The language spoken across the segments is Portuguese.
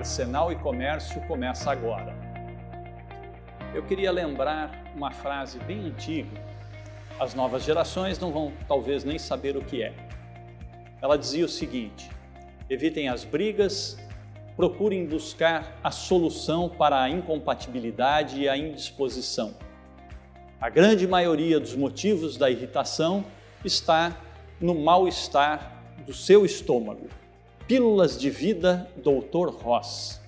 Arsenal e Comércio começa agora. Eu queria lembrar uma frase bem antiga. As novas gerações não vão talvez nem saber o que é. Ela dizia o seguinte: evitem as brigas, procurem buscar a solução para a incompatibilidade e a indisposição. A grande maioria dos motivos da irritação está no mal-estar do seu estômago. Pílulas de Vida, Dr. Ross.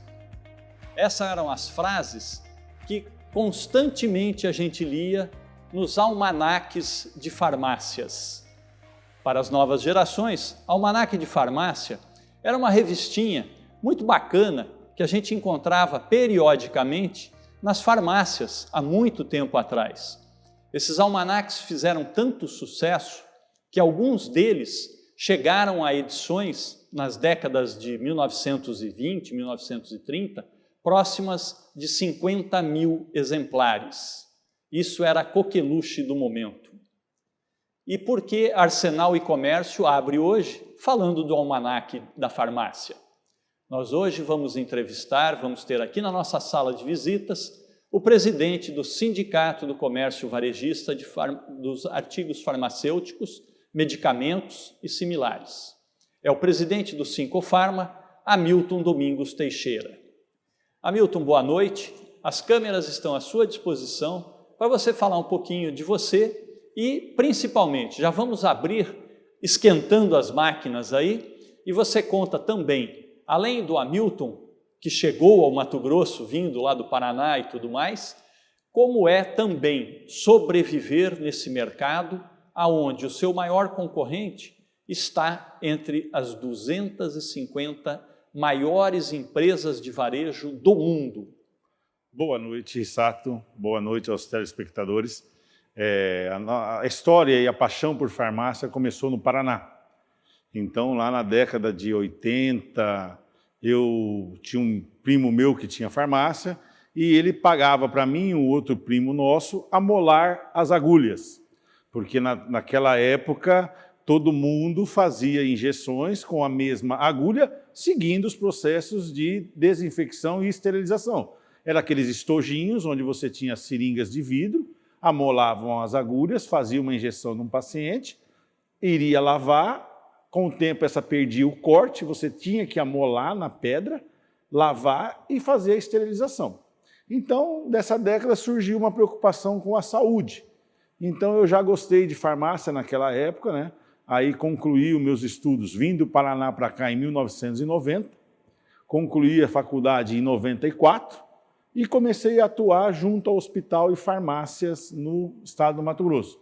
Essas eram as frases que constantemente a gente lia nos almanaques de farmácias. Para as novas gerações, Almanaque de Farmácia era uma revistinha muito bacana que a gente encontrava periodicamente nas farmácias há muito tempo atrás. Esses almanaques fizeram tanto sucesso que alguns deles chegaram a edições nas décadas de 1920, 1930, próximas de 50 mil exemplares. Isso era a coqueluche do momento. E por que Arsenal e Comércio abre hoje falando do almanaque da farmácia? Nós hoje vamos ter aqui na nossa sala de visitas o presidente do Sindicato do Comércio Varejista dos Artigos Farmacêuticos, Medicamentos e Similares. É o presidente do Sincofarma, Hamilton Domingos Teixeira. Hamilton, boa noite. As câmeras estão à sua disposição para você falar um pouquinho de você e, principalmente, já vamos abrir esquentando as máquinas aí e você conta também, além do Hamilton, que chegou ao Mato Grosso, vindo lá do Paraná e tudo mais, como é também sobreviver nesse mercado aonde o seu maior concorrente está entre as 250 maiores empresas de varejo do mundo. Boa noite, Sato. Boa noite aos telespectadores. A história e a paixão por farmácia começou no Paraná. Então, lá na década de 80, eu tinha um primo meu que tinha farmácia e ele pagava para mim e um outro primo nosso amolar as agulhas. Porque naquela época todo mundo fazia injeções com a mesma agulha, seguindo os processos de desinfecção e esterilização. Era aqueles estojinhos onde você tinha seringas de vidro, amolavam as agulhas, fazia uma injeção num paciente, iria lavar, com o tempo essa perdia o corte, você tinha que amolar na pedra, lavar e fazer a esterilização. Então, dessa década surgiu uma preocupação com a saúde. Então, eu já gostei de farmácia naquela época, né? Aí concluí os meus estudos vindo do Paraná para cá em 1990, concluí a faculdade em 94 e comecei a atuar junto ao hospital e farmácias no estado do Mato Grosso.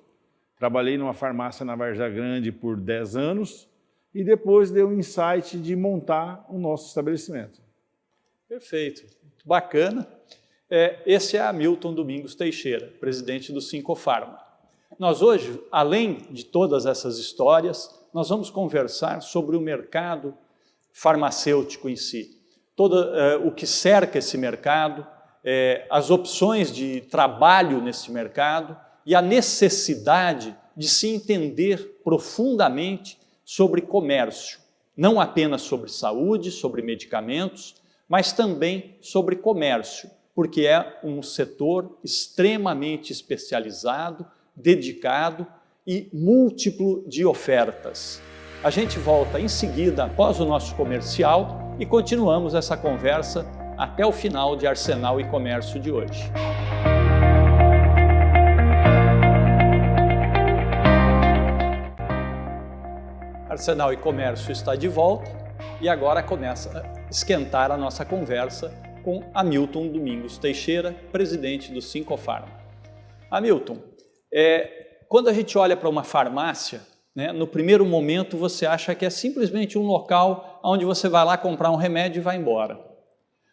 Trabalhei numa farmácia na Várzea Grande por 10 anos e depois dei o insight de montar o nosso estabelecimento. Perfeito, muito bacana. Esse é Hamilton Domingos Teixeira, presidente do Sincofarma. Nós hoje, além de todas essas histórias, nós vamos conversar sobre o mercado farmacêutico em si. O que cerca esse mercado, as opções de trabalho nesse mercado e a necessidade de se entender profundamente sobre comércio. Não apenas sobre saúde, sobre medicamentos, mas também sobre comércio, porque é um setor extremamente especializado, dedicado e múltiplo de ofertas. A gente volta em seguida, após o nosso comercial, e continuamos essa conversa até o final de Arsenal e Comércio de hoje. Arsenal e Comércio está de volta e agora começa a esquentar a nossa conversa com Hamilton Domingos Teixeira, presidente do Sincofarma. Hamilton, quando a gente olha para uma farmácia, né, no primeiro momento você acha que é simplesmente um local onde você vai lá comprar um remédio e vai embora.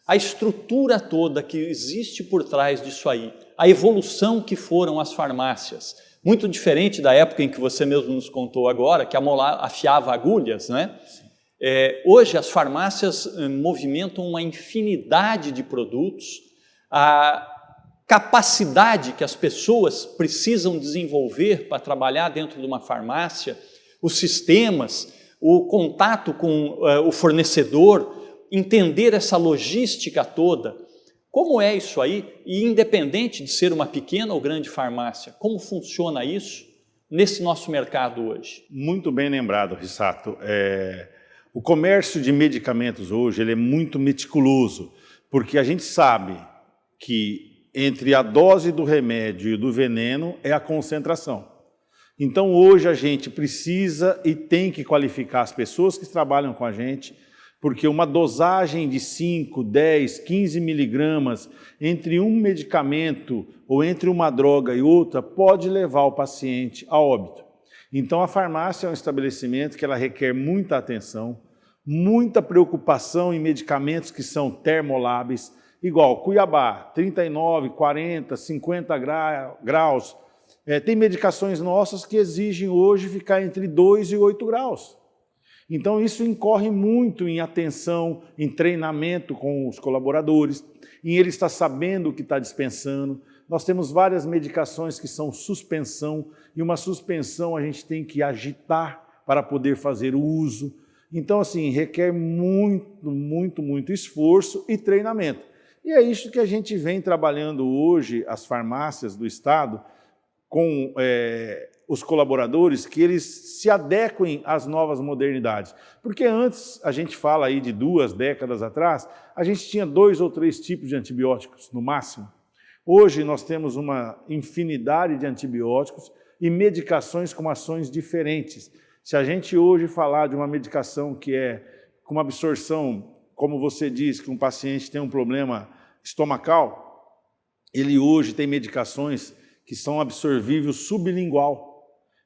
A estrutura toda que existe por trás disso aí, a evolução que foram as farmácias, muito diferente da época em que você mesmo nos contou agora, que afiava agulhas, né? Hoje as farmácias movimentam uma infinidade de produtos, a capacidade que as pessoas precisam desenvolver para trabalhar dentro de uma farmácia, os sistemas, o contato com o fornecedor, entender essa logística toda. Como é isso aí? E independente de ser uma pequena ou grande farmácia, como funciona isso nesse nosso mercado hoje? Muito bem lembrado, Rissato. O comércio de medicamentos hoje ele é muito meticuloso, porque a gente sabe que entre a dose do remédio e do veneno é a concentração. Então hoje a gente precisa e tem que qualificar as pessoas que trabalham com a gente, porque uma dosagem de 5, 10, 15 miligramas entre um medicamento ou entre uma droga e outra pode levar o paciente a óbito. Então a farmácia é um estabelecimento que ela requer muita atenção, muita preocupação em medicamentos que são termoláveis, igual Cuiabá, 39, 40, 50 graus. Tem medicações nossas que exigem hoje ficar entre 2 e 8 graus. Então isso incorre muito em atenção, em treinamento com os colaboradores, em ele estar sabendo o que está dispensando. Nós temos várias medicações que são suspensão, e uma suspensão a gente tem que agitar para poder fazer o uso. Então, assim, requer muito esforço e treinamento. E é isso que a gente vem trabalhando hoje, as farmácias do Estado, com os colaboradores, que eles se adequem às novas modernidades. Porque antes, a gente fala aí de 2 décadas atrás, a gente tinha 2 ou 3 tipos de antibióticos, no máximo. Hoje nós temos uma infinidade de antibióticos e medicações com ações diferentes. Se a gente hoje falar de uma medicação que é com uma absorção, como você diz, que um paciente tem um problema estomacal, ele hoje tem medicações que são absorvíveis sublingual.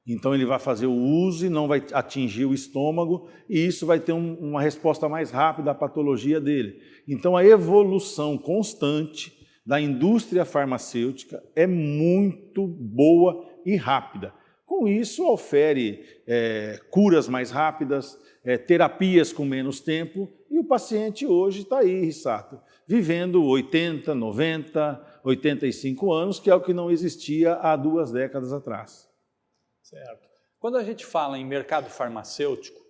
Então ele vai fazer o uso e não vai atingir o estômago, e isso vai ter uma resposta mais rápida à patologia dele. Então a evolução constante da indústria farmacêutica é muito boa e rápida. Com isso, ofere curas mais rápidas, terapias com menos tempo, e o paciente hoje está aí, Rissato, vivendo 80, 90, 85 anos, que é o que não existia há 2 décadas atrás. Certo. Quando a gente fala em mercado farmacêutico,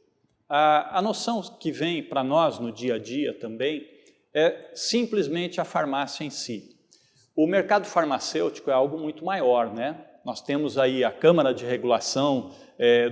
a noção que vem para nós no dia a dia também é simplesmente a farmácia em si. O mercado farmacêutico é algo muito maior, né? Nós temos aí a Câmara de Regulação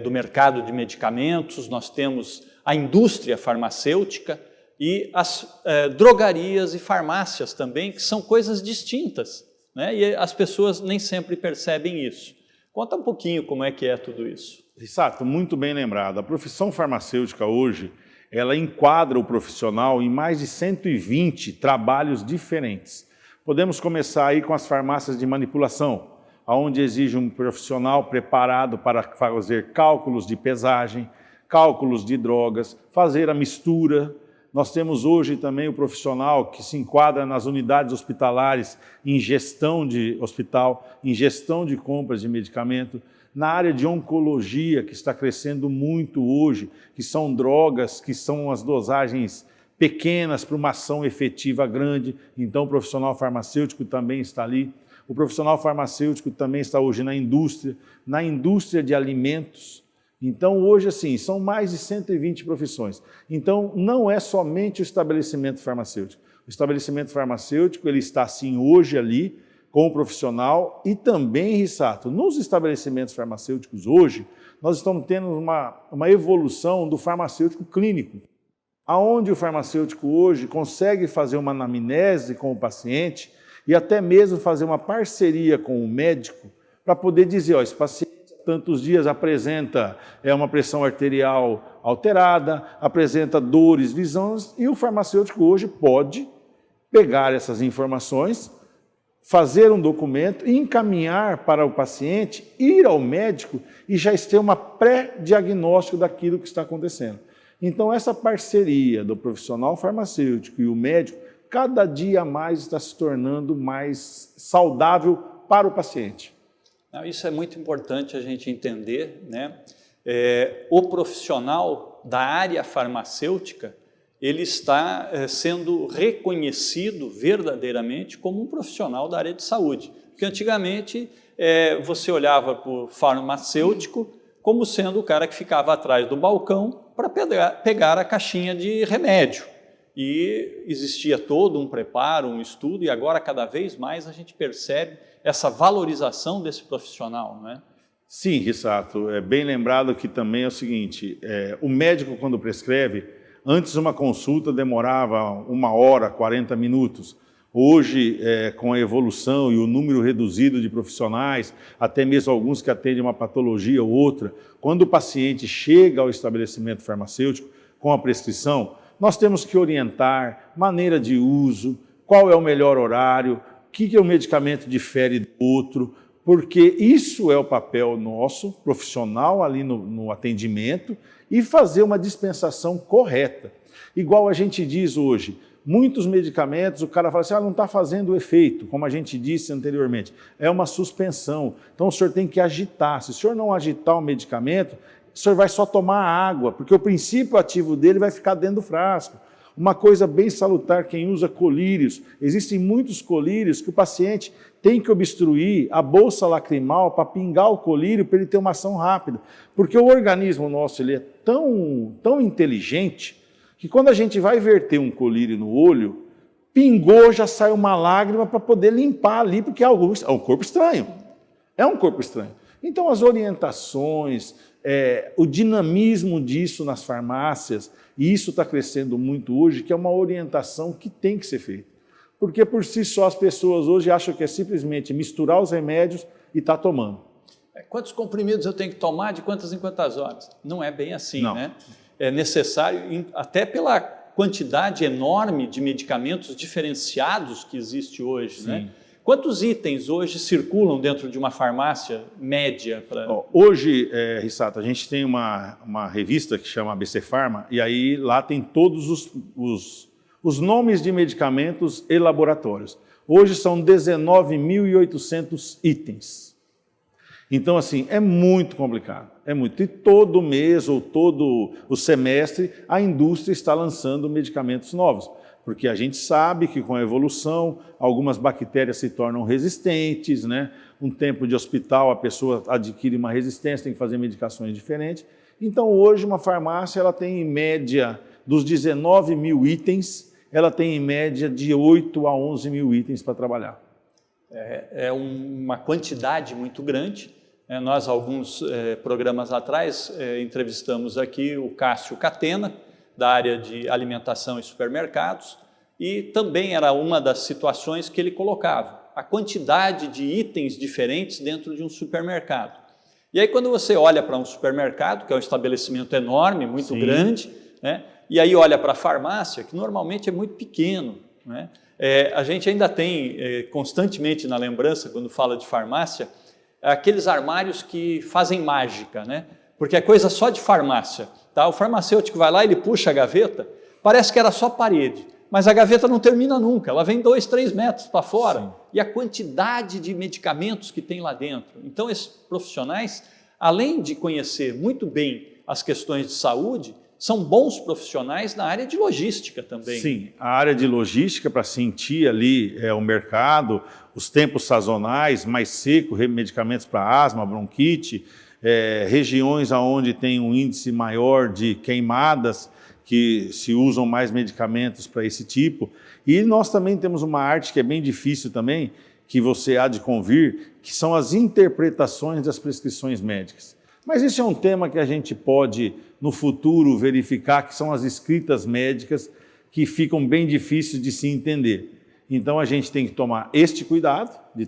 do Mercado de Medicamentos, nós temos a indústria farmacêutica e as drogarias e farmácias também, que são coisas distintas, né? E as pessoas nem sempre percebem isso. Conta um pouquinho como é que é tudo isso. Rissato, muito bem lembrado. A profissão farmacêutica hoje, ela enquadra o profissional em mais de 120 trabalhos diferentes. Podemos começar aí com as farmácias de manipulação, onde exige um profissional preparado para fazer cálculos de pesagem, cálculos de drogas, fazer a mistura. Nós temos hoje também o profissional que se enquadra nas unidades hospitalares em gestão de hospital, em gestão de compras de medicamento, na área de oncologia, que está crescendo muito hoje, que são drogas, que são as dosagens pequenas para uma ação efetiva grande, então o profissional farmacêutico também está ali. O profissional farmacêutico também está hoje na indústria de alimentos. Então, hoje, assim, são mais de 120 profissões. Então, não é somente o estabelecimento farmacêutico. O estabelecimento farmacêutico, ele está, sim, hoje ali, com o profissional, e também, Rissato, nos estabelecimentos farmacêuticos hoje, nós estamos tendo uma evolução do farmacêutico clínico, aonde o farmacêutico hoje consegue fazer uma anamnese com o paciente e até mesmo fazer uma parceria com o médico para poder dizer, ó, esse paciente há tantos dias apresenta uma pressão arterial alterada, apresenta dores, visões, e o farmacêutico hoje pode pegar essas informações, fazer um documento e encaminhar para o paciente, ir ao médico e já ter uma pré-diagnóstico daquilo que está acontecendo. Então, essa parceria do profissional farmacêutico e o médico, cada dia mais está se tornando mais saudável para o paciente. Isso é muito importante a gente entender, né? O profissional da área farmacêutica, ele está sendo reconhecido verdadeiramente como um profissional da área de saúde. Porque antigamente você olhava para o farmacêutico como sendo o cara que ficava atrás do balcão para pegar a caixinha de remédio. e existia todo um preparo, um estudo, e agora cada vez mais a gente percebe essa valorização desse profissional, não é? Sim, Rissato, é bem lembrado que também é o seguinte, o médico quando prescreve, antes uma consulta demorava 1 hora, 40 minutos. Hoje, com a evolução e o número reduzido de profissionais, até mesmo alguns que atendem uma patologia ou outra, quando o paciente chega ao estabelecimento farmacêutico com a prescrição, nós temos que orientar maneira de uso, qual é o melhor horário, o que o medicamento difere do outro, porque isso é o papel nosso, profissional ali no atendimento, e fazer uma dispensação correta. Igual a gente diz hoje, muitos medicamentos, o cara fala assim, não está fazendo efeito, como a gente disse anteriormente, é uma suspensão, então o senhor tem que agitar. Se o senhor não agitar o medicamento, o senhor vai só tomar água, porque o princípio ativo dele vai ficar dentro do frasco. Uma coisa bem salutar, quem usa colírios, existem muitos colírios que o paciente tem que obstruir a bolsa lacrimal para pingar o colírio para ele ter uma ação rápida. Porque o organismo nosso ele é tão inteligente que quando a gente vai verter um colírio no olho, pingou, já sai uma lágrima para poder limpar ali, porque é um corpo estranho. É um corpo estranho. Então as orientações, o dinamismo disso nas farmácias, e isso está crescendo muito hoje, que é uma orientação que tem que ser feita. Porque por si só as pessoas hoje acham que é simplesmente misturar os remédios e estar tomando. Quantos comprimidos eu tenho que tomar, de quantas em quantas horas? Não é bem assim, não. Né? É necessário, até pela quantidade enorme de medicamentos diferenciados que existe hoje, né? Quantos itens hoje circulam dentro de uma farmácia média? Hoje, Rissato, a gente tem uma revista que chama ABC Pharma, e aí lá tem todos os nomes de medicamentos e laboratórios. Hoje são 19.800 itens. Então, assim, é muito complicado, é muito. E todo mês ou todo o semestre a indústria está lançando medicamentos novos, porque a gente sabe que com a evolução algumas bactérias se tornam resistentes, né? Um tempo de hospital a pessoa adquire uma resistência, tem que fazer medicações diferentes. Então, hoje uma farmácia ela tem em média dos 19.000 itens, ela tem em média de 8 a 11.000 itens para trabalhar. É uma quantidade muito grande. Nós, alguns programas atrás, entrevistamos aqui o Cássio Catena, da área de alimentação e supermercados, e também era uma das situações que ele colocava, a quantidade de itens diferentes dentro de um supermercado. E aí quando você olha para um supermercado, que é um estabelecimento enorme, muito grande, né? E aí olha para a farmácia, que normalmente é muito pequeno, né? A gente ainda tem constantemente na lembrança, quando fala de farmácia, aqueles armários que fazem mágica, né? Porque é coisa só de farmácia. Tá? O farmacêutico vai lá, ele puxa a gaveta, parece que era só parede, mas a gaveta não termina nunca, ela vem 2, 3 metros para fora. Sim. E a quantidade de medicamentos que tem lá dentro. Então esses profissionais, além de conhecer muito bem as questões de saúde, são bons profissionais na área de logística também. Sim, a área de logística para sentir ali o mercado, os tempos sazonais, mais seco, medicamentos para asma, bronquite, regiões onde tem um índice maior de queimadas, que se usam mais medicamentos para esse tipo. E nós também temos uma arte que é bem difícil também, que você há de convir, que são as interpretações das prescrições médicas. Mas isso é um tema que a gente pode, no futuro, verificar, que são as escritas médicas, que ficam bem difíceis de se entender. Então, a gente tem que tomar este cuidado de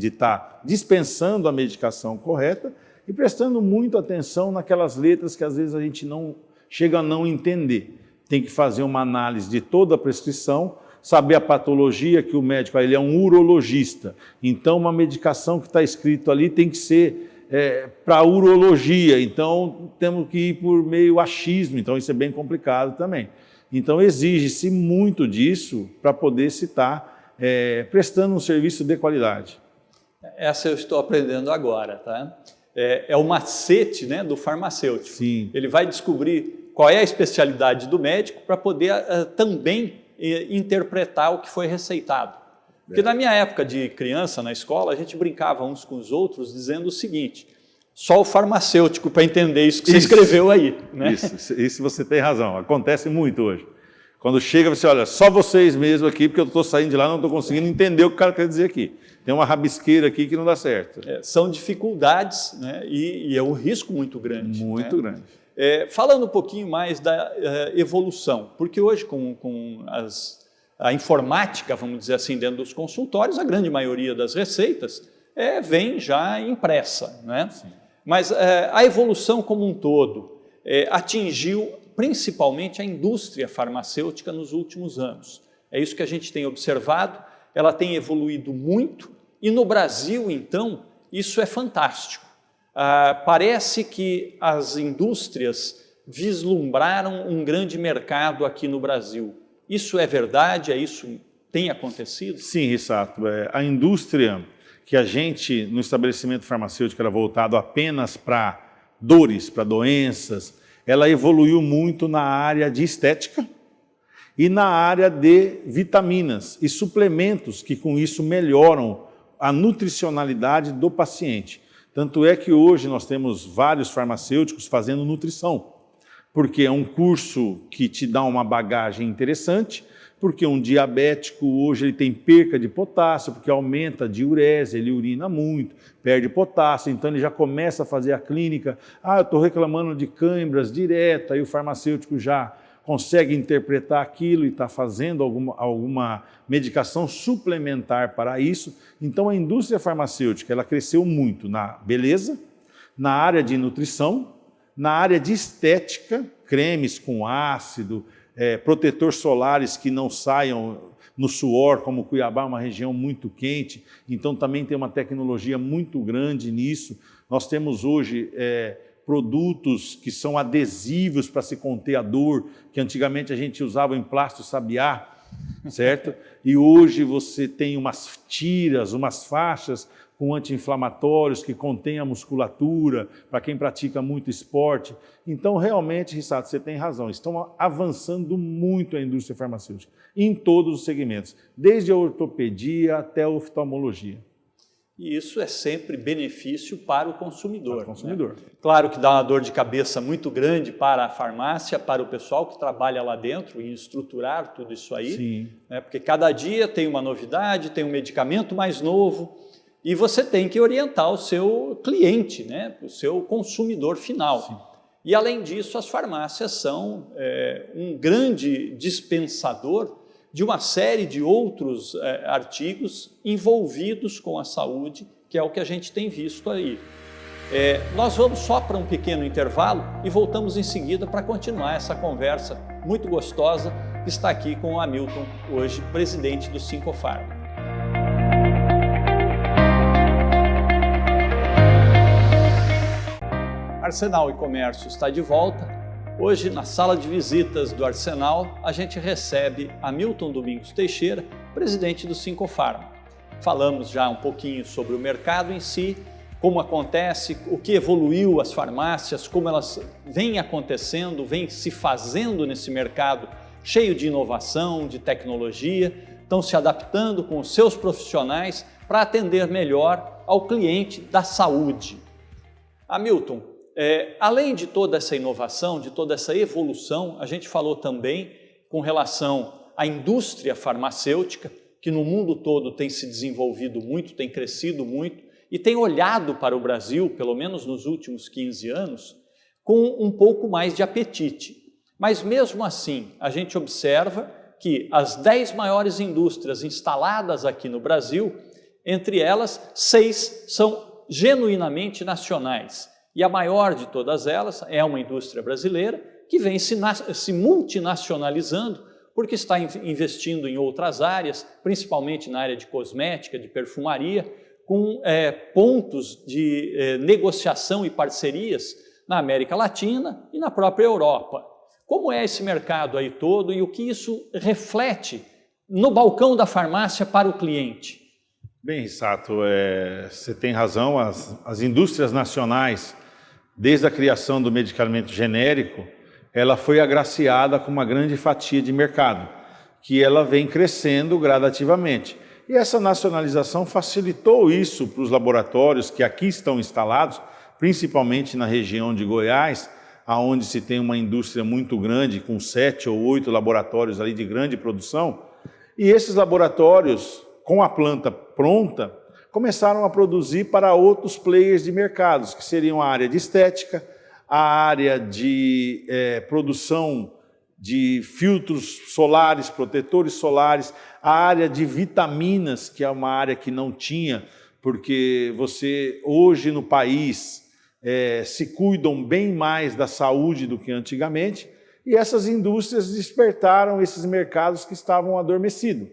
estar dispensando a medicação correta e prestando muito atenção naquelas letras que, às vezes, a gente não chega a não entender. Tem que fazer uma análise de toda a prescrição, saber a patologia, que o médico ele é um urologista. Então, uma medicação que está escrito ali tem que ser para urologia, então temos que ir por meio achismo, então isso é bem complicado também. Então exige-se muito disso para poder se estar prestando um serviço de qualidade. Essa eu estou aprendendo agora, tá? É o macete, né, do farmacêutico. Sim. Ele vai descobrir qual é a especialidade do médico para poder também interpretar o que foi receitado. Porque na minha época de criança, na escola, a gente brincava uns com os outros dizendo o seguinte: só o farmacêutico para entender isso que você escreveu aí. Né? Isso você tem razão, acontece muito hoje. Quando chega, você olha, só vocês mesmo aqui, porque eu estou saindo de lá, não estou conseguindo entender o que o cara quer dizer aqui. Tem uma rabisqueira aqui que não dá certo. São dificuldades, né? E é um risco muito grande. Muito grande. Falando um pouquinho mais da evolução, porque hoje com a informática, vamos dizer assim, dentro dos consultórios, a grande maioria das receitas vem já impressa, né? Sim. Mas a evolução como um todo atingiu principalmente a indústria farmacêutica nos últimos anos. É isso que a gente tem observado, ela tem evoluído muito e no Brasil, então, isso é fantástico. Parece que as indústrias vislumbraram um grande mercado aqui no Brasil. Isso é verdade? Isso tem acontecido? Sim, Rissato. A indústria que a gente, no estabelecimento farmacêutico, era voltado apenas para dores, para doenças, ela evoluiu muito na área de estética e na área de vitaminas e suplementos que com isso melhoram a nutricionalidade do paciente. Tanto é que hoje nós temos vários farmacêuticos fazendo nutrição, porque é um curso que te dá uma bagagem interessante, porque um diabético hoje ele tem perca de potássio, porque aumenta a diurese, ele urina muito, perde potássio, então ele já começa a fazer a clínica, eu estou reclamando de câimbras direta, aí o farmacêutico já consegue interpretar aquilo e está fazendo alguma medicação suplementar para isso. Então a indústria farmacêutica ela cresceu muito na beleza, na área de nutrição, na área de estética, cremes com ácido, protetor solares que não saiam no suor, como Cuiabá é uma região muito quente, então também tem uma tecnologia muito grande nisso. Nós temos hoje produtos que são adesivos para se conter a dor, que antigamente a gente usava em plástico sabiá, certo? E hoje você tem umas tiras, umas faixas com anti-inflamatórios que contêm a musculatura, para quem pratica muito esporte. Então, realmente, Rissato, você tem razão, estão avançando muito a indústria farmacêutica, em todos os segmentos, desde a ortopedia até a oftalmologia. E isso é sempre benefício para o consumidor. Para o consumidor. Né? Claro que dá uma dor de cabeça muito grande para a farmácia, para o pessoal que trabalha lá dentro em estruturar tudo isso aí. Sim. Né? Porque cada dia tem uma novidade, tem um medicamento mais novo e você tem que orientar o seu cliente, né? O seu consumidor final. Sim. E além disso, as farmácias são um grande dispensador de uma série de outros artigos envolvidos com a saúde, que é o que a gente tem visto aí. Nós vamos só para um pequeno intervalo e voltamos em seguida para continuar essa conversa muito gostosa que está aqui com o Hamilton, hoje presidente do Sincofarma. Arsenal e Comércio está de volta. Hoje, na sala de visitas do Arsenal, a gente recebe Hamilton Domingos Teixeira, presidente do Sincofarma. Falamos já um pouquinho sobre o mercado em si, como acontece, o que evoluiu as farmácias, como elas vêm acontecendo, vêm se fazendo nesse mercado cheio de inovação, de tecnologia, estão se adaptando com os seus profissionais para atender melhor ao cliente da saúde. Hamilton, além de toda essa inovação, de toda essa evolução, a gente falou também com relação à indústria farmacêutica, que no mundo todo tem se desenvolvido muito, tem crescido muito e tem olhado para o Brasil, pelo menos nos últimos 15 anos, com um pouco mais de apetite. Mas mesmo assim, a gente observa que as 10 maiores indústrias instaladas aqui no Brasil, entre elas, 6 são genuinamente nacionais. E a maior de todas elas é uma indústria brasileira que vem se multinacionalizando porque está investindo em outras áreas, principalmente na área de cosmética, de perfumaria, com pontos de negociação e parcerias na América Latina e na própria Europa. Como é esse mercado aí todo e o que isso reflete no balcão da farmácia para o cliente? Bem, Rissato, você tem razão, as indústrias nacionais, desde a criação do medicamento genérico, ela foi agraciada com uma grande fatia de mercado, que ela vem crescendo gradativamente. E essa nacionalização facilitou isso para os laboratórios que aqui estão instalados, principalmente na região de Goiás, onde se tem uma indústria muito grande, com 7 ou 8 laboratórios ali de grande produção, e esses laboratórios, com a planta pronta, começaram a produzir para outros players de mercados, que seriam a área de estética, a área de produção de filtros solares, protetores solares, a área de vitaminas, que é uma área que não tinha, porque você, hoje no país, se cuidam bem mais da saúde do que antigamente, e essas indústrias despertaram esses mercados que estavam adormecidos.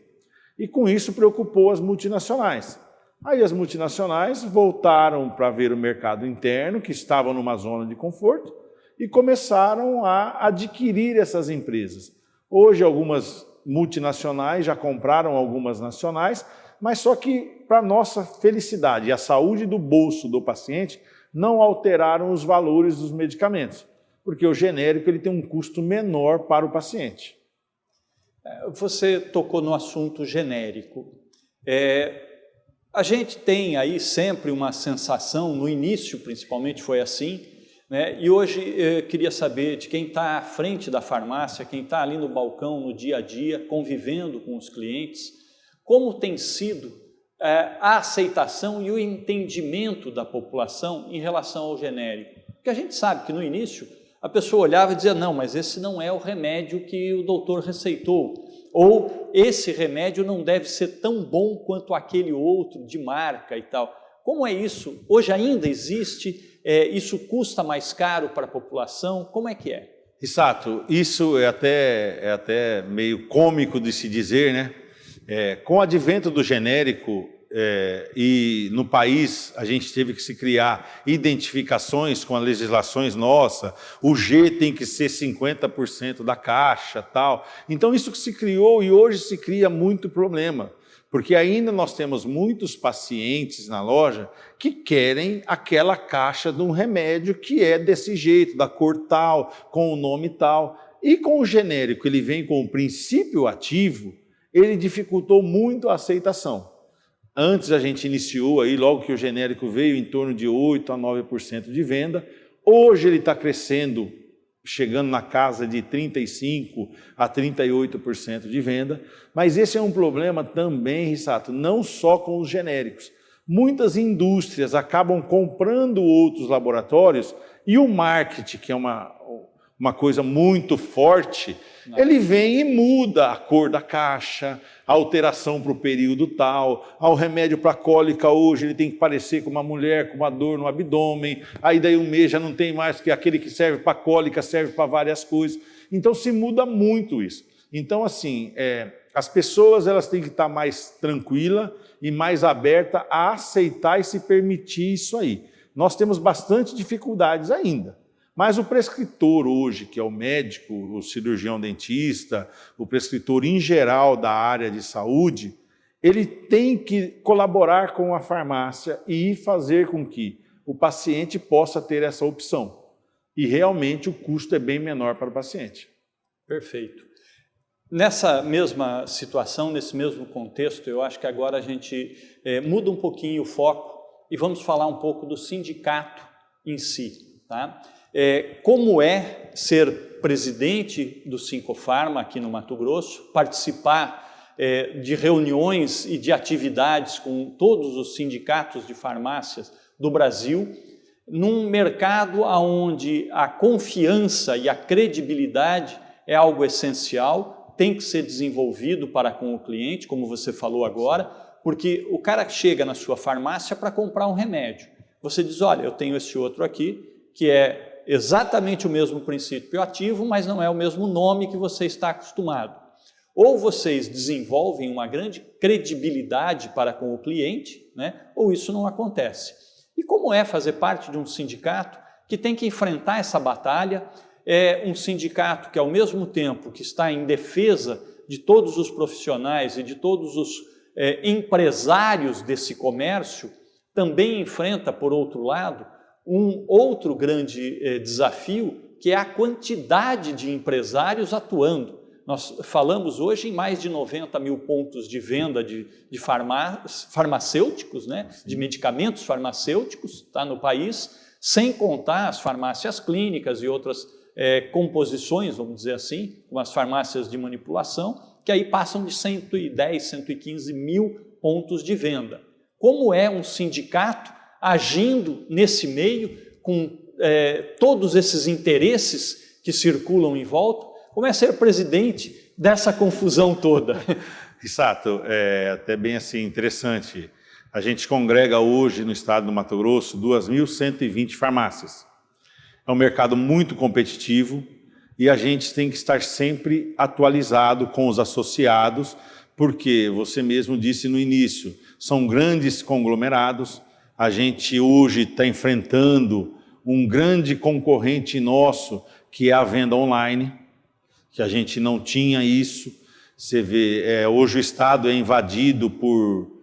E com isso preocupou as multinacionais. Aí as multinacionais voltaram para ver o mercado interno, que estavam numa zona de conforto, e começaram a adquirir essas empresas. Hoje algumas multinacionais já compraram algumas nacionais, mas só que, para nossa felicidade e a saúde do bolso do paciente, não alteraram os valores dos medicamentos, porque o genérico ele tem um custo menor para o paciente. Você tocou no assunto genérico. A gente tem aí sempre uma sensação, no início principalmente foi assim, né? E hoje eu queria saber de quem está à frente da farmácia, quem está ali no balcão, no dia a dia, convivendo com os clientes, como tem sido a aceitação e o entendimento da população em relação ao genérico. Porque a gente sabe que no início a pessoa olhava e dizia, não, mas esse não é o remédio que o doutor receitou, ou esse remédio não deve ser tão bom quanto aquele outro de marca e tal. Como é isso? Hoje ainda existe? Isso custa mais caro para a população? Como é que é? Exato, isso é até meio cômico de se dizer, né? Com o advento do genérico, e no país a gente teve que se criar identificações com as legislações nossas, o G tem que ser 50% da caixa, tal. Então isso que se criou e hoje se cria muito problema, porque ainda nós temos muitos pacientes na loja que querem aquela caixa de um remédio que é desse jeito, da cor tal, com o nome tal. E com o genérico, ele vem com o princípio ativo, ele dificultou muito a aceitação. Antes a gente iniciou aí, logo que o genérico veio, em torno de 8% a 9% de venda. Hoje ele está crescendo, chegando na casa de 35% a 38% de venda. Mas esse é um problema também, Rissato, não só com os genéricos. Muitas indústrias acabam comprando outros laboratórios e o marketing, que é uma coisa muito forte, ele vem e muda a cor da caixa, a alteração para o período tal, o remédio para cólica hoje ele tem que parecer com uma mulher com uma dor no abdômen, aí daí um mês já não tem mais, que aquele que serve para cólica serve para várias coisas. Então se muda muito isso. Então assim, as pessoas elas têm que estar mais tranquilas e mais abertas a aceitar e se permitir isso aí. Nós temos bastante dificuldades ainda. Mas o prescritor hoje, que é o médico, o cirurgião dentista, o prescritor em geral da área de saúde, ele tem que colaborar com a farmácia e fazer com que o paciente possa ter essa opção. E realmente o custo é bem menor para o paciente. Perfeito. Nessa mesma situação, nesse mesmo contexto, eu acho que agora a gente muda um pouquinho o foco e vamos falar um pouco do sindicato em si, tá? Como é ser presidente do Sincofarma aqui no Mato Grosso, participar de reuniões e de atividades com todos os sindicatos de farmácias do Brasil, num mercado onde a confiança e a credibilidade é algo essencial, tem que ser desenvolvido para com o cliente, como você falou agora, porque o cara chega na sua farmácia para comprar um remédio. Você diz, olha, eu tenho esse outro aqui, que é exatamente o mesmo princípio ativo, mas não é o mesmo nome que você está acostumado. Ou vocês desenvolvem uma grande credibilidade para com o cliente, né? Ou isso não acontece. E como é fazer parte de um sindicato que tem que enfrentar essa batalha? É um sindicato que, ao mesmo tempo que está em defesa de todos os profissionais e de todos os empresários desse comércio, também enfrenta, por outro lado, um outro grande desafio, que é a quantidade de empresários atuando. Nós falamos hoje em mais de 90 mil pontos de venda de farmacêuticos, né? De medicamentos farmacêuticos, tá, no país. Sem contar as farmácias clínicas e outras composições, vamos dizer assim, como as farmácias de manipulação, que aí passam de 110, 115 mil pontos de venda. Como é um sindicato agindo nesse meio, com todos esses interesses que circulam em volta, como é ser presidente dessa confusão toda? Exato, é até bem assim interessante. A gente congrega hoje no estado do Mato Grosso 2.120 farmácias. É um mercado muito competitivo e a gente tem que estar sempre atualizado com os associados, porque você mesmo disse no início, são grandes conglomerados. A gente hoje está enfrentando um grande concorrente nosso, que é a venda online, que a gente não tinha isso. Você vê, hoje o estado é invadido por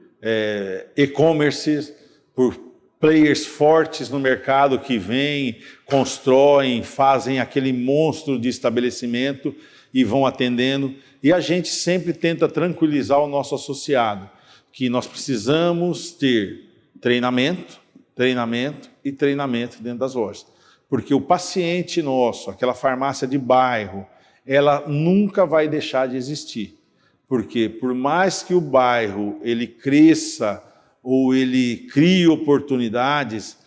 e-commerce, por players fortes no mercado que vêm, constroem, fazem aquele monstro de estabelecimento e vão atendendo. E a gente sempre tenta tranquilizar o nosso associado, que nós precisamos ter treinamento, treinamento e treinamento dentro das lojas. Porque o paciente nosso, aquela farmácia de bairro, ela nunca vai deixar de existir. Porque por mais que o bairro ele cresça ou ele crie oportunidades,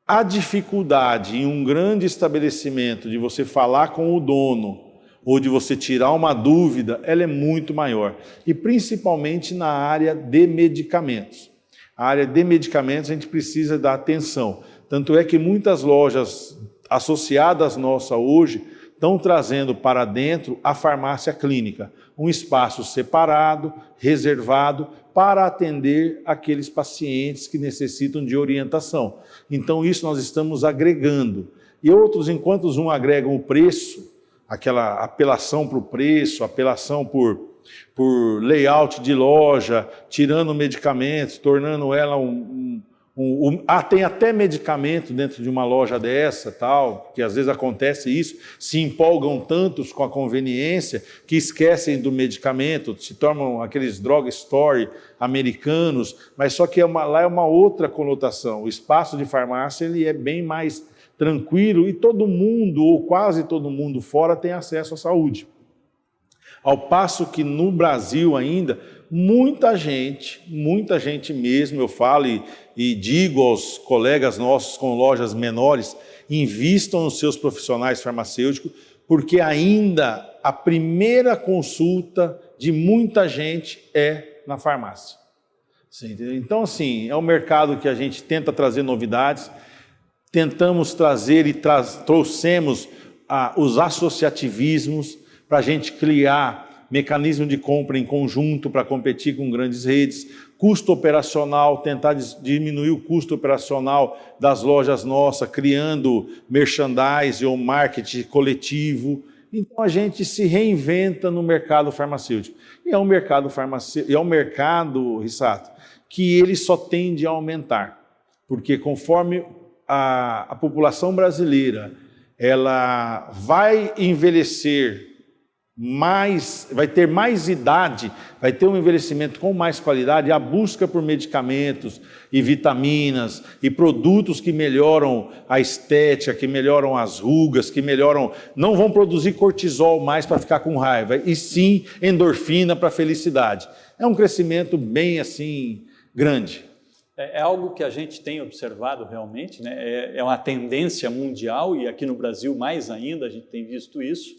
a dificuldade em um grande estabelecimento de você falar com o dono ou de você tirar uma dúvida, ela é muito maior. E principalmente na área de medicamentos. A área de medicamentos a gente precisa dar atenção. Tanto é que muitas lojas associadas nossas hoje estão trazendo para dentro a farmácia clínica, um espaço separado, reservado, para atender aqueles pacientes que necessitam de orientação. Então isso nós estamos agregando. E outros, enquanto um agregam o preço, aquela apelação para o preço, apelação por layout de loja, tirando medicamentos, tornando ela tem até medicamento dentro de uma loja dessa, tal, que às vezes acontece isso, se empolgam tantos com a conveniência que esquecem do medicamento, se tornam aqueles drugstore americanos, mas só que lá é uma outra conotação. O espaço de farmácia ele é bem mais tranquilo e todo mundo, ou quase todo mundo fora, tem acesso à saúde. Ao passo que no Brasil ainda, muita gente mesmo, eu falo e digo aos colegas nossos com lojas menores, invistam nos seus profissionais farmacêuticos, porque ainda a primeira consulta de muita gente é na farmácia. Então, assim, é um mercado que a gente tenta trazer novidades, tentamos trazer e trouxemos os associativismos para a gente criar mecanismo de compra em conjunto para competir com grandes redes, custo operacional, tentar diminuir o custo operacional das lojas nossas, criando merchandising ou marketing coletivo. Então a gente se reinventa no mercado farmacêutico. E é um mercado, Rissato, que ele só tende a aumentar, porque conforme a população brasileira ela vai envelhecer vai ter mais idade, vai ter um envelhecimento com mais qualidade, a busca por medicamentos e vitaminas e produtos que melhoram a estética, que melhoram as rugas, que melhoram, não vão produzir cortisol mais para ficar com raiva, e sim endorfina para felicidade. É um crescimento bem assim grande. É algo que a gente tem observado realmente, né? É uma tendência mundial e aqui no Brasil mais ainda a gente tem visto isso.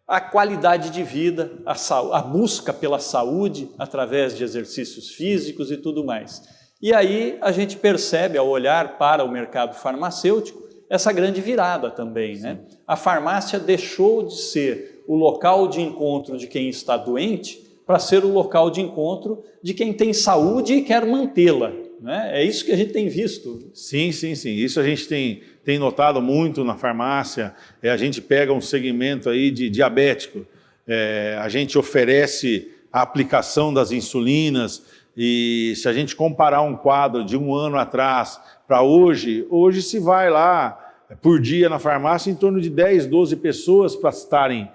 A qualidade de vida, a busca pela saúde através de exercícios físicos e tudo mais. E aí a gente percebe, ao olhar para o mercado farmacêutico, essa grande virada também, né? A farmácia deixou de ser o local de encontro de quem está doente para ser o local de encontro de quem tem saúde e quer mantê-la, né? É isso que a gente tem visto. Sim. Isso a gente tem notado muito na farmácia. A gente pega um segmento aí de diabético, a gente oferece a aplicação das insulinas e se a gente comparar um quadro de um ano atrás para hoje se vai lá por dia na farmácia em torno de 10, 12 pessoas para estarem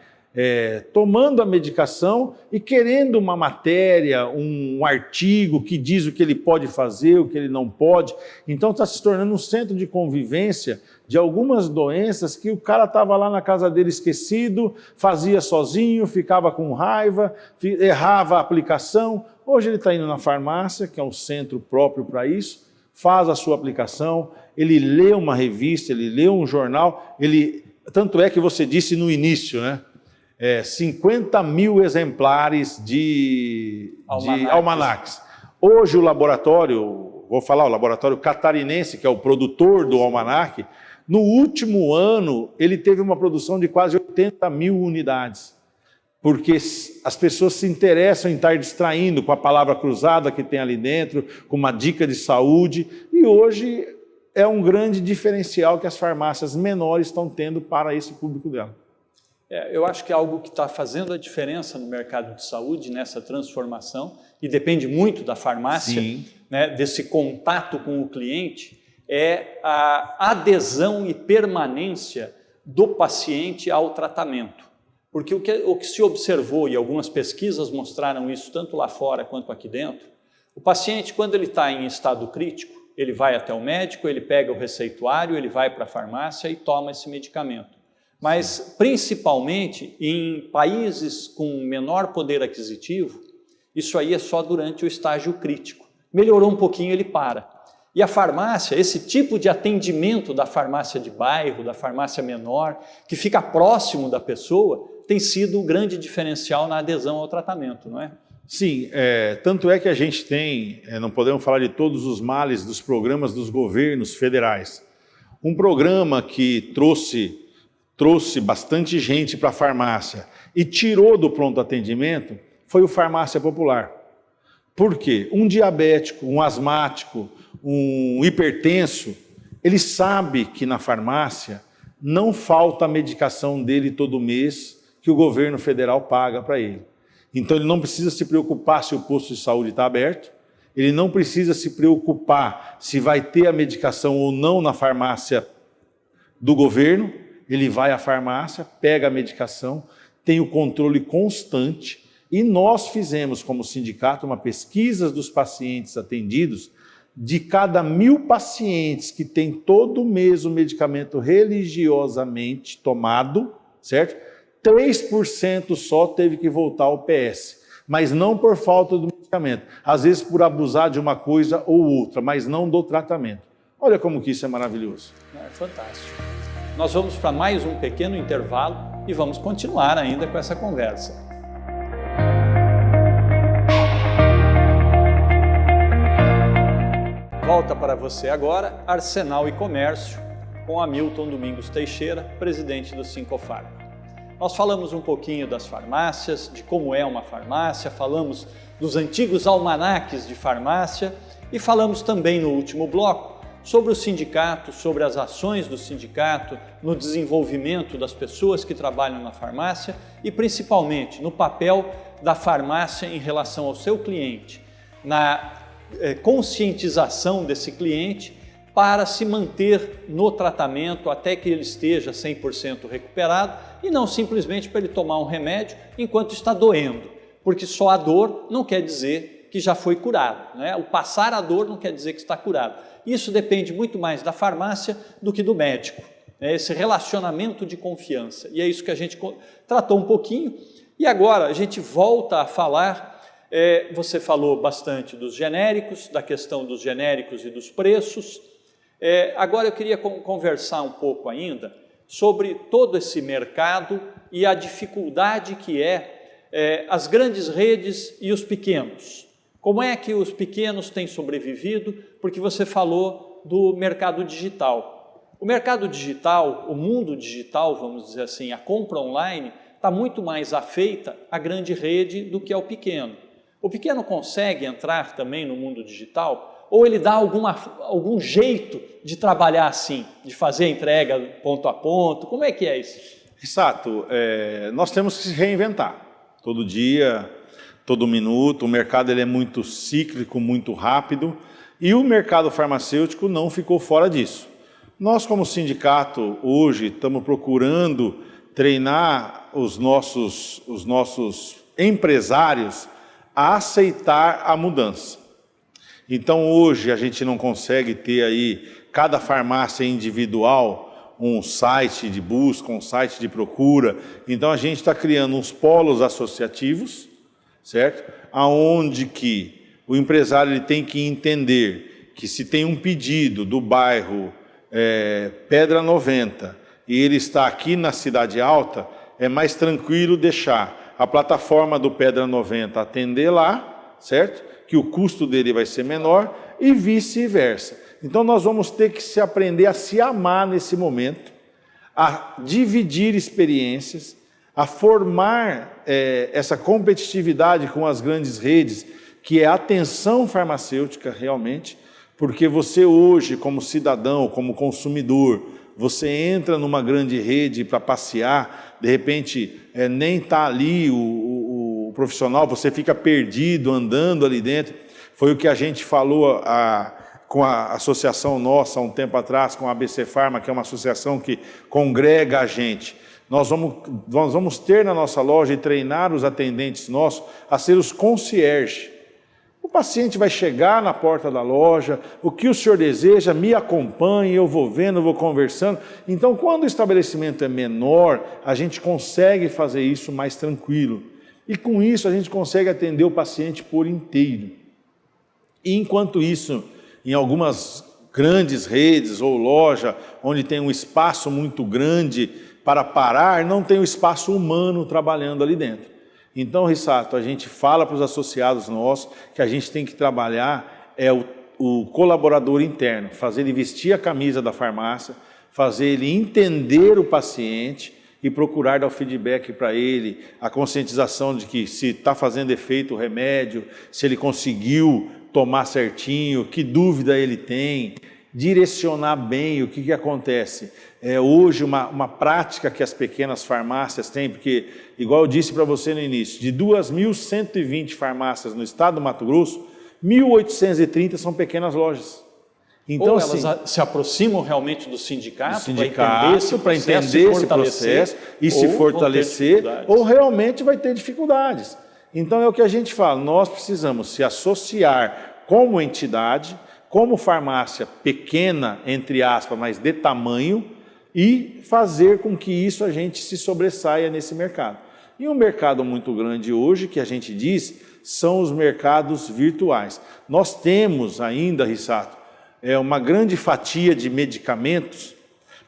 tomando a medicação e querendo uma matéria, um artigo que diz o que ele pode fazer, o que ele não pode. Então está se tornando um centro de convivência de algumas doenças que o cara estava lá na casa dele esquecido, fazia sozinho, ficava com raiva, errava a aplicação. Hoje ele está indo na farmácia, que é um centro próprio para isso, faz a sua aplicação, ele lê uma revista, ele lê um jornal, tanto é que você disse no início, né? 50 mil exemplares de almanaques. Hoje o laboratório, o laboratório catarinense, que é o produtor do almanaque, no último ano ele teve uma produção de quase 80 mil unidades, porque as pessoas se interessam em estar distraindo com a palavra cruzada que tem ali dentro, com uma dica de saúde, e hoje é um grande diferencial que as farmácias menores estão tendo para esse público dela. Eu acho que é algo que está fazendo a diferença no mercado de saúde, nessa transformação, e depende muito da farmácia, né, desse contato com o cliente, é a adesão e permanência do paciente ao tratamento. Porque o que se observou, e algumas pesquisas mostraram isso tanto lá fora quanto aqui dentro, o paciente, quando ele está em estado crítico, ele vai até o médico, ele pega o receituário, ele vai para a farmácia e toma esse medicamento. Mas, principalmente, em países com menor poder aquisitivo, isso aí é só durante o estágio crítico. Melhorou um pouquinho, ele para. E a farmácia, esse tipo de atendimento da farmácia de bairro, da farmácia menor, que fica próximo da pessoa, tem sido um grande diferencial na adesão ao tratamento, não é? Sim, tanto é que a gente tem, não podemos falar de todos os males dos programas dos governos federais. Um programa que trouxe bastante gente para a farmácia e tirou do pronto atendimento foi o Farmácia Popular. Por quê? Um diabético, um asmático, um hipertenso, ele sabe que na farmácia não falta a medicação dele todo mês que o governo federal paga para ele. Então ele não precisa se preocupar se o posto de saúde está aberto, ele não precisa se preocupar se vai ter a medicação ou não na farmácia do governo. Ele vai à farmácia, pega a medicação, tem o controle constante, e nós fizemos como sindicato uma pesquisa dos pacientes atendidos. De cada 1000 pacientes que tem todo mês o medicamento religiosamente tomado, certo? 3% só teve que voltar ao PS, mas não por falta do medicamento, às vezes por abusar de uma coisa ou outra, mas não do tratamento. Olha como que isso é maravilhoso. É fantástico. Nós vamos para mais um pequeno intervalo e vamos continuar ainda com essa conversa. Volta para você agora, Arsenal e Comércio, com Hamilton Domingos Teixeira, presidente do Sincofarma. Nós falamos um pouquinho das farmácias, de como é uma farmácia, falamos dos antigos almanaques de farmácia e falamos também no último bloco sobre o sindicato, sobre as ações do sindicato no desenvolvimento das pessoas que trabalham na farmácia e principalmente no papel da farmácia em relação ao seu cliente, na conscientização desse cliente para se manter no tratamento até que ele esteja 100% recuperado e não simplesmente para ele tomar um remédio enquanto está doendo, porque só a dor não quer dizer que já foi curado, né? O passar a dor não quer dizer que está curado. Isso depende muito mais da farmácia do que do médico, né? Esse relacionamento de confiança. E é isso que a gente tratou um pouquinho. E agora a gente volta a falar, você falou bastante dos genéricos, da questão dos genéricos e dos preços. Agora eu queria conversar um pouco ainda sobre todo esse mercado e a dificuldade que as grandes redes e os pequenos. Como é que os pequenos têm sobrevivido? Porque você falou do mercado digital. O mercado digital, o mundo digital, vamos dizer assim, a compra online, está muito mais afeita à grande rede do que ao pequeno. O pequeno consegue entrar também no mundo digital? Ou ele dá algum jeito de trabalhar assim, de fazer a entrega ponto a ponto? Como é que é isso? Exato. Nós temos que se reinventar. Todo dia, todo minuto, o mercado ele é muito cíclico, muito rápido, e o mercado farmacêutico não ficou fora disso. Nós, como sindicato, hoje estamos procurando treinar os nossos empresários a aceitar a mudança. Então hoje a gente não consegue ter aí cada farmácia individual um site de busca, um site de procura. Então a gente está criando uns polos associativos, certo? Aonde que o empresário ele tem que entender que se tem um pedido do bairro Pedra 90 e ele está aqui na Cidade Alta, é mais tranquilo deixar a plataforma do Pedra 90 atender lá, certo? Que o custo dele vai ser menor e vice-versa. Então nós vamos ter que se aprender a se amar nesse momento, a dividir experiências, a formar essa competitividade com as grandes redes, que é a atenção farmacêutica realmente, porque você hoje, como cidadão, como consumidor, você entra numa grande rede para passear, de repente nem está ali o profissional, você fica perdido andando ali dentro. Foi o que a gente falou com a associação nossa há um tempo atrás, com a ABC Pharma, que é uma associação que congrega a gente. Nós vamos ter na nossa loja e treinar os atendentes nossos a ser os concierge. O paciente vai chegar na porta da loja, o que o senhor deseja, me acompanhe, eu vou vendo, eu vou conversando. Então, quando o estabelecimento é menor, a gente consegue fazer isso mais tranquilo. E com isso, a gente consegue atender o paciente por inteiro. E enquanto isso, em algumas grandes redes ou loja, onde tem um espaço muito grande para parar, não tem o espaço humano trabalhando ali dentro. Então, Rissato, a gente fala para os associados nossos que a gente tem que trabalhar o colaborador interno, fazer ele vestir a camisa da farmácia, fazer ele entender o paciente e procurar dar o feedback para ele, a conscientização de que se está fazendo efeito o remédio, se ele conseguiu tomar certinho, que dúvida ele tem, direcionar bem o que acontece. Hoje uma prática que as pequenas farmácias têm, porque, igual eu disse para você no início, de 2.120 farmácias no estado do Mato Grosso, 1.830 são pequenas lojas. Então, ou elas se aproximam realmente do sindicato para entender esse processo e se fortalecer, ou realmente vai ter dificuldades. Então é o que a gente fala, nós precisamos se associar como entidade, como farmácia pequena, entre aspas, mas de tamanho, e fazer com que isso a gente se sobressaia nesse mercado. E um mercado muito grande hoje, que a gente diz, são os mercados virtuais. Nós temos ainda, Rissato, uma grande fatia de medicamentos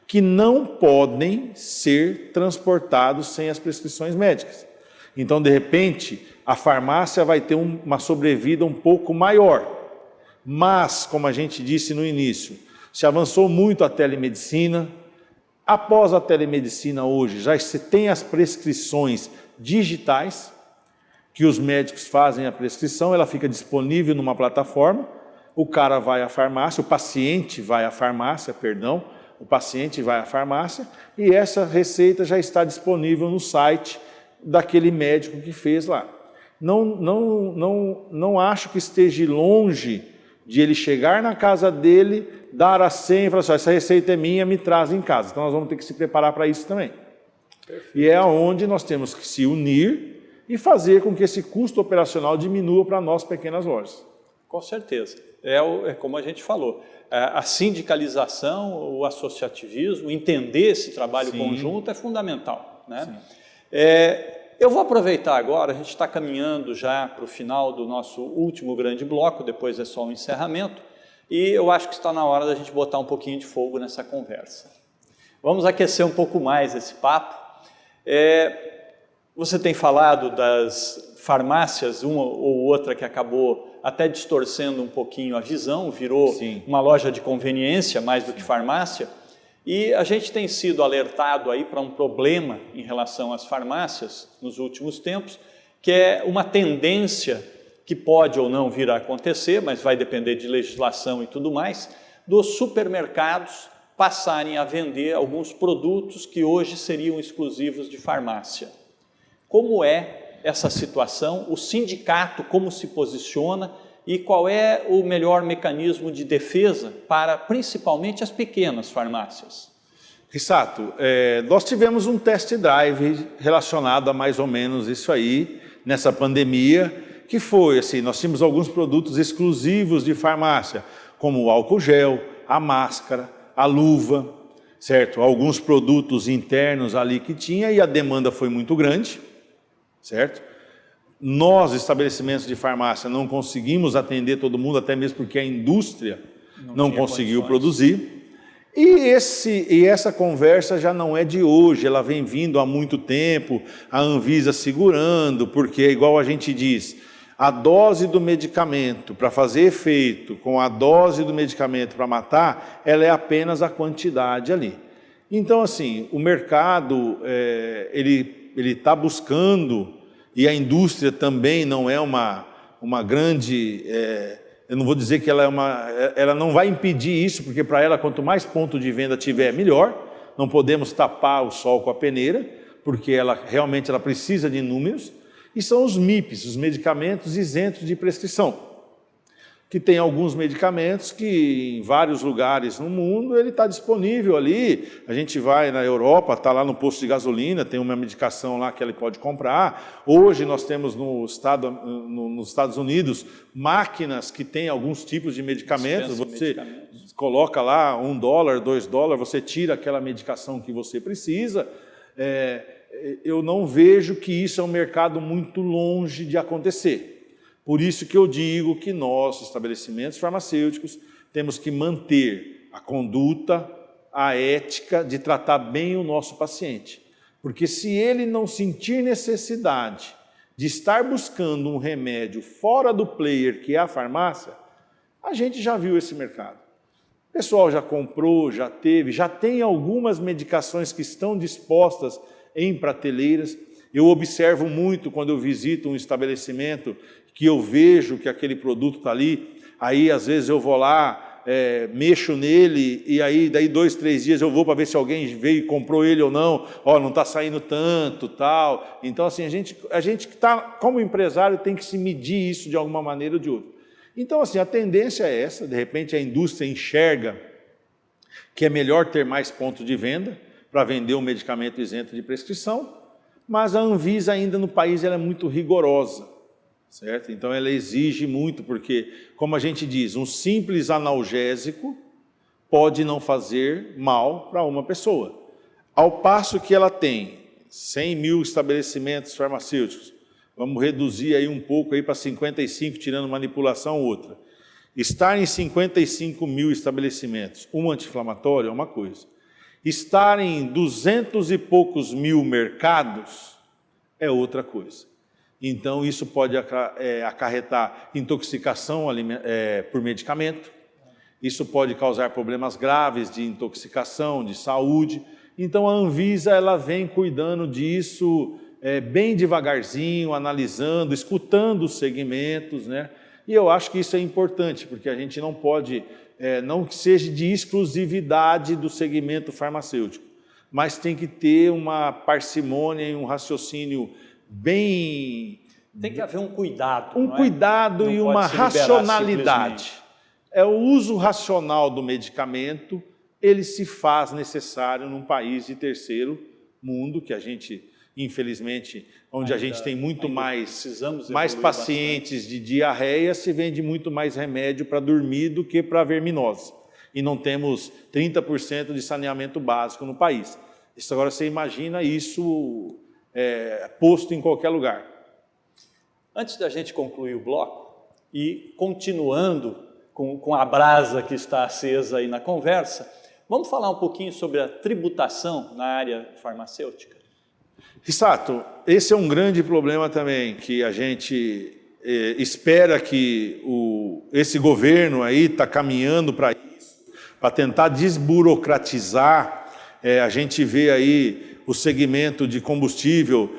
que não podem ser transportados sem as prescrições médicas. Então, de repente, a farmácia vai ter uma sobrevida um pouco maior. Mas, como a gente disse no início, se avançou muito a telemedicina. Após a telemedicina hoje, já se tem as prescrições digitais, que os médicos fazem a prescrição, ela fica disponível numa plataforma, o cara vai à farmácia, o paciente vai à farmácia, e essa receita já está disponível no site daquele médico que fez lá. Não acho que esteja longe de ele chegar na casa dele, dar a senha e falar assim, essa receita é minha, me traz em casa. Então nós vamos ter que se preparar para isso também. Perfeito. E é onde nós temos que se unir e fazer com que esse custo operacional diminua para nós pequenas lojas. Com certeza. É como a gente falou, a sindicalização, o associativismo, entender esse trabalho conjunto é fundamental, né? Eu vou aproveitar agora, a gente está caminhando já para o final do nosso último grande bloco, depois é só um encerramento, e eu acho que está na hora da gente botar um pouquinho de fogo nessa conversa. Vamos aquecer um pouco mais esse papo. Você tem falado das farmácias, uma ou outra que acabou até distorcendo um pouquinho a visão, virou uma loja de conveniência mais do que farmácia, e a gente tem sido alertado aí para um problema em relação às farmácias nos últimos tempos, que é uma tendência que pode ou não vir a acontecer, mas vai depender de legislação e tudo mais, dos supermercados passarem a vender alguns produtos que hoje seriam exclusivos de farmácia. Como é essa situação? O sindicato como se posiciona e qual é o melhor mecanismo de defesa para principalmente as pequenas farmácias? Rissato, nós tivemos um test drive relacionado a mais ou menos isso aí, nessa pandemia, que foi assim, nós tínhamos alguns produtos exclusivos de farmácia, como o álcool gel, a máscara, a luva, certo? Alguns produtos internos ali que tinha e a demanda foi muito grande, certo? Nós, estabelecimentos de farmácia, não conseguimos atender todo mundo, até mesmo porque a indústria não conseguiu produzir. E essa conversa já não é de hoje, ela vem vindo há muito tempo, a Anvisa segurando, porque igual a gente diz, a dose do medicamento para fazer efeito com a dose do medicamento para matar, ela é apenas a quantidade ali. Então assim, o mercado, ele está buscando, e a indústria também não é uma grande... eu não vou dizer que ela não vai impedir isso, porque para ela, quanto mais ponto de venda tiver, melhor. Não podemos tapar o sol com a peneira, porque realmente ela precisa de números. E são os MIPs, os medicamentos isentos de prescrição, que tem alguns medicamentos que em vários lugares no mundo ele está disponível ali. A gente vai na Europa, está lá no posto de gasolina, tem uma medicação lá que ele pode comprar. Hoje nós temos nos Estados Unidos máquinas que têm alguns tipos de medicamentos. Você coloca lá $1, $2, você tira aquela medicação que você precisa. Eu não vejo que isso é um mercado muito longe de acontecer. Por isso que eu digo que nós, estabelecimentos farmacêuticos, temos que manter a conduta, a ética de tratar bem o nosso paciente. Porque se ele não sentir necessidade de estar buscando um remédio fora do player que é a farmácia, a gente já viu esse mercado. O pessoal já comprou, já tem algumas medicações que estão dispostas em prateleiras. Eu observo muito quando eu visito um estabelecimento que eu vejo que aquele produto está ali, aí às vezes eu vou lá, mexo nele, e aí daí 2, 3 dias eu vou para ver se alguém veio e comprou ele ou não, não está saindo tanto, tal. Então assim, a gente que está, como empresário, tem que se medir isso de alguma maneira ou de outra. Então assim, a tendência é essa, de repente a indústria enxerga que é melhor ter mais pontos de venda para vender um medicamento isento de prescrição, mas a Anvisa ainda no país ela é muito rigorosa. Certo? Então ela exige muito, porque, como a gente diz, um simples analgésico pode não fazer mal para uma pessoa. Ao passo que ela tem 100 mil estabelecimentos farmacêuticos, vamos reduzir aí um pouco aí para 55, tirando manipulação outra. Estar em 55 mil estabelecimentos, um anti-inflamatório é uma coisa. Estar em 200 e poucos mil mercados é outra coisa. Então, isso pode acarretar intoxicação por medicamento, isso pode causar problemas graves de intoxicação, de saúde. Então, a Anvisa ela vem cuidando disso bem devagarzinho, analisando, escutando os segmentos, né? E eu acho que isso é importante, porque a gente não pode, não que seja de exclusividade do segmento farmacêutico, mas tem que ter uma parcimônia e um raciocínio bem... Tem que haver um cuidado. Um cuidado e uma racionalidade. O uso racional do medicamento, ele se faz necessário num país de terceiro mundo, que a gente, infelizmente, onde a gente tem muito mais pacientes de diarreia, se vende muito mais remédio para dormir do que para verminose. E não temos 30% de saneamento básico no país. Isso agora você imagina isso... posto em qualquer lugar. Antes da gente concluir o bloco e continuando com a brasa que está acesa aí na conversa, vamos falar um pouquinho sobre a tributação na área farmacêutica? Rissato, esse é um grande problema também, que a gente espera que esse governo aí está caminhando para isso, para tentar desburocratizar. A gente vê aí o segmento de combustível,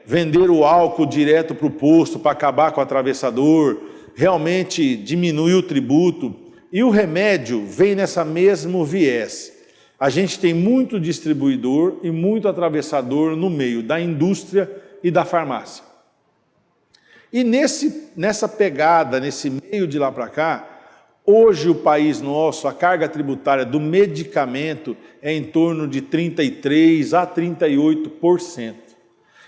vender o álcool direto para o posto para acabar com o atravessador, realmente diminuir o tributo. E o remédio vem nessa mesmo viés. A gente tem muito distribuidor e muito atravessador no meio da indústria e da farmácia. E nessa pegada, nesse meio de lá para cá, Hoje o país nosso, a carga tributária do medicamento é em torno de 33% a 38%.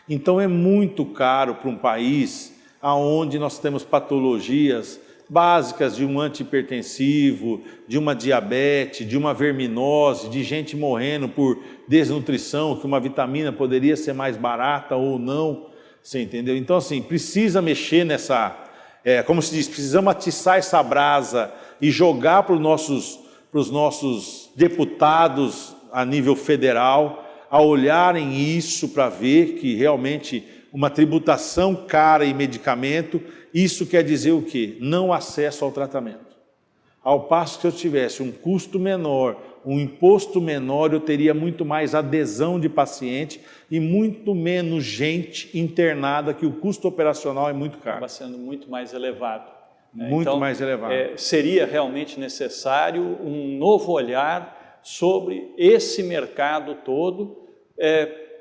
Então é muito caro para um país onde nós temos patologias básicas de um antihipertensivo, de uma diabetes, de uma verminose, de gente morrendo por desnutrição, que uma vitamina poderia ser mais barata ou não, você entendeu? Então assim, precisa mexer nessa, como se diz, precisamos atiçar essa brasa e jogar para os nossos deputados a nível federal, a olharem isso para ver que realmente uma tributação cara em medicamento, isso quer dizer o quê? Não acesso ao tratamento. Ao passo que se eu tivesse um custo menor, um imposto menor, eu teria muito mais adesão de paciente e muito menos gente internada, que o custo operacional é muito caro. Acaba sendo muito mais elevado. Muito então, mais elevado. Seria realmente necessário um novo olhar sobre esse mercado todo,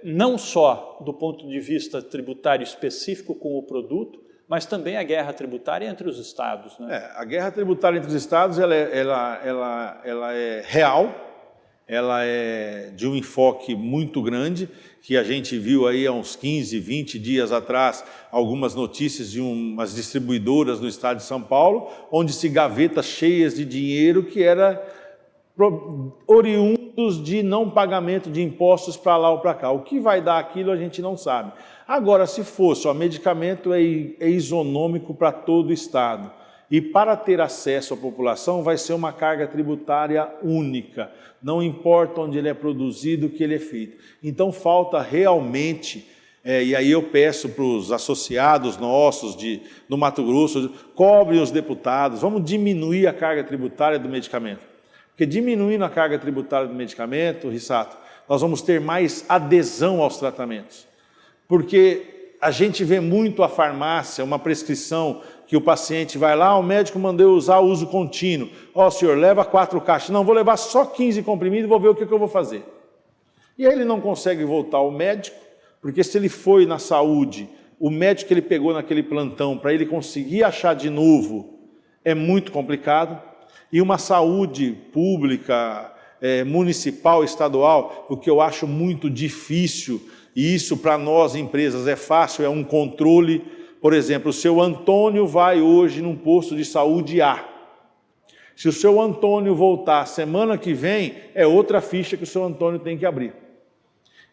não só do ponto de vista tributário específico com o produto, mas também a guerra tributária entre os estados. Né? A guerra tributária entre os estados ela é real, ela é de um enfoque muito grande, que a gente viu aí há uns 15, 20 dias atrás, algumas notícias de umas distribuidoras no estado de São Paulo, onde se gavetas cheias de dinheiro que era oriundos de não pagamento de impostos para lá ou para cá. O que vai dar aquilo a gente não sabe. Agora, se fosse, o medicamento é isonômico para todo o estado e para ter acesso à população vai ser uma carga tributária única, não importa onde ele é produzido, o que ele é feito. Então falta realmente, e aí eu peço para os associados nossos do Mato Grosso, cobrem os deputados, vamos diminuir a carga tributária do medicamento. Porque diminuindo a carga tributária do medicamento, Rissato, nós vamos ter mais adesão aos tratamentos. Porque a gente vê muito a farmácia, uma prescrição que o paciente vai lá, o médico mandou usar uso contínuo. Ó, senhor, leva 4 caixas. Não, vou levar só 15 comprimidos e vou ver o que eu vou fazer. E aí ele não consegue voltar ao médico, porque se ele foi na saúde, o médico que ele pegou naquele plantão, para ele conseguir achar de novo, é muito complicado. E uma saúde pública, municipal, estadual, o que eu acho muito difícil, e isso para nós empresas é fácil, é um controle. Por exemplo, o seu Antônio vai hoje num posto de saúde A. Se o seu Antônio voltar semana que vem, é outra ficha que o seu Antônio tem que abrir.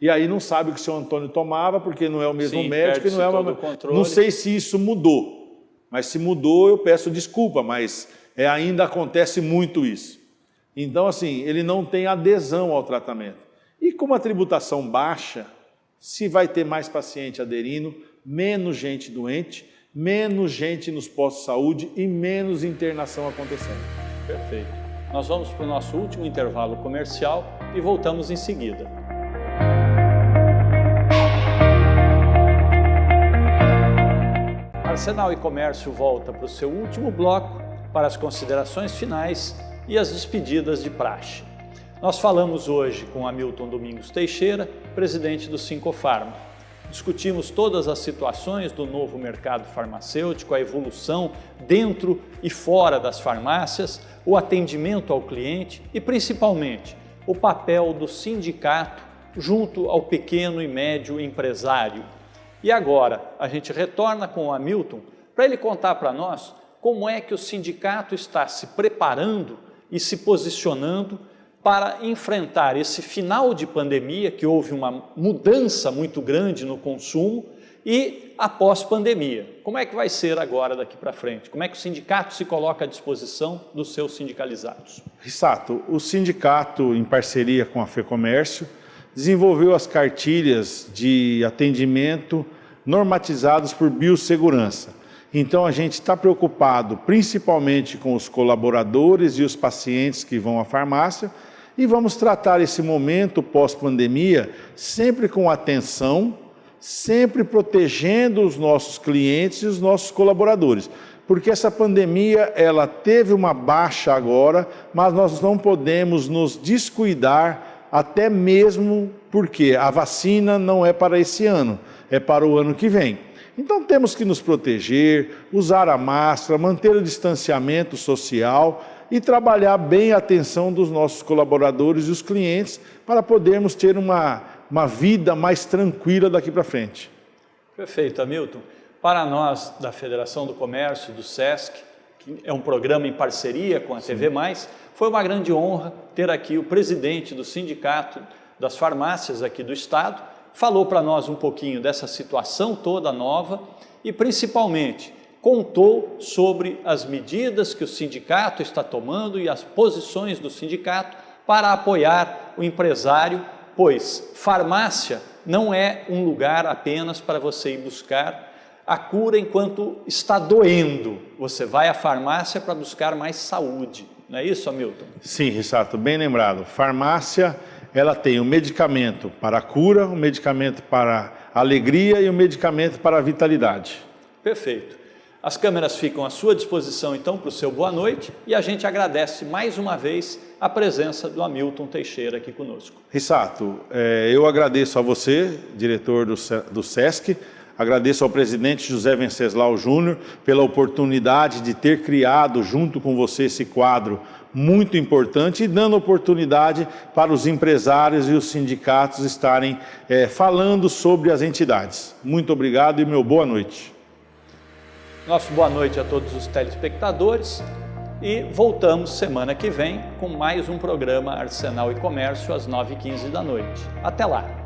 E aí não sabe o que o seu Antônio tomava, porque não é o mesmo médico, e não é uma... Não sei se isso mudou, mas se mudou eu peço desculpa, mas ainda acontece muito isso. Então, assim, ele não tem adesão ao tratamento. E com uma tributação baixa, se vai ter mais paciente aderindo, menos gente doente, menos gente nos postos de saúde e menos internação acontecendo. Perfeito. Nós vamos para o nosso último intervalo comercial e voltamos em seguida. Arsenal e Comércio volta para o seu último bloco para as considerações finais e as despedidas de praxe. Nós falamos hoje com Hamilton Domingos Teixeira, presidente do Sincofarma. Discutimos todas as situações do novo mercado farmacêutico, a evolução dentro e fora das farmácias, o atendimento ao cliente e, principalmente, o papel do sindicato junto ao pequeno e médio empresário. E agora, a gente retorna com o Hamilton para ele contar para nós como é que o sindicato está se preparando e se posicionando para enfrentar esse final de pandemia, que houve uma mudança muito grande no consumo, e após pandemia. Como é que vai ser agora daqui para frente? Como é que o sindicato se coloca à disposição dos seus sindicalizados? Rissato, o sindicato, em parceria com a FEComércio, desenvolveu as cartilhas de atendimento normatizadas por biossegurança. Então a gente está preocupado principalmente com os colaboradores e os pacientes que vão à farmácia e vamos tratar esse momento pós-pandemia sempre com atenção, sempre protegendo os nossos clientes e os nossos colaboradores. Porque essa pandemia, ela teve uma baixa agora, mas nós não podemos nos descuidar, até mesmo porque a vacina não é para esse ano, é para o ano que vem. Então temos que nos proteger, usar a máscara, manter o distanciamento social, e trabalhar bem a atenção dos nossos colaboradores e os clientes para podermos ter uma vida mais tranquila daqui para frente. Perfeito, Hamilton. Para nós da Federação do Comércio, do SESC, que é um programa em parceria com a TV+, foi uma grande honra ter aqui o presidente do Sindicato das Farmácias aqui do Estado, falou para nós um pouquinho dessa situação toda nova e principalmente contou sobre as medidas que o sindicato está tomando e as posições do sindicato para apoiar o empresário, pois farmácia não é um lugar apenas para você ir buscar a cura enquanto está doendo. Você vai à farmácia para buscar mais saúde. Não é isso, Hamilton? Sim, Rissato, bem lembrado. Farmácia, ela tem o medicamento para a cura, o medicamento para a alegria e o medicamento para a vitalidade. Perfeito. As câmeras ficam à sua disposição, então, para o seu boa noite e a gente agradece mais uma vez a presença do Hamilton Teixeira aqui conosco. Rissato, eu agradeço a você, diretor do SESC, agradeço ao presidente José Venceslau Júnior pela oportunidade de ter criado junto com você esse quadro muito importante e dando oportunidade para os empresários e os sindicatos estarem falando sobre as entidades. Muito obrigado e meu boa noite. Nosso boa noite a todos os telespectadores e voltamos semana que vem com mais um programa Arsenal e Comércio às 9h15 da noite. Até lá!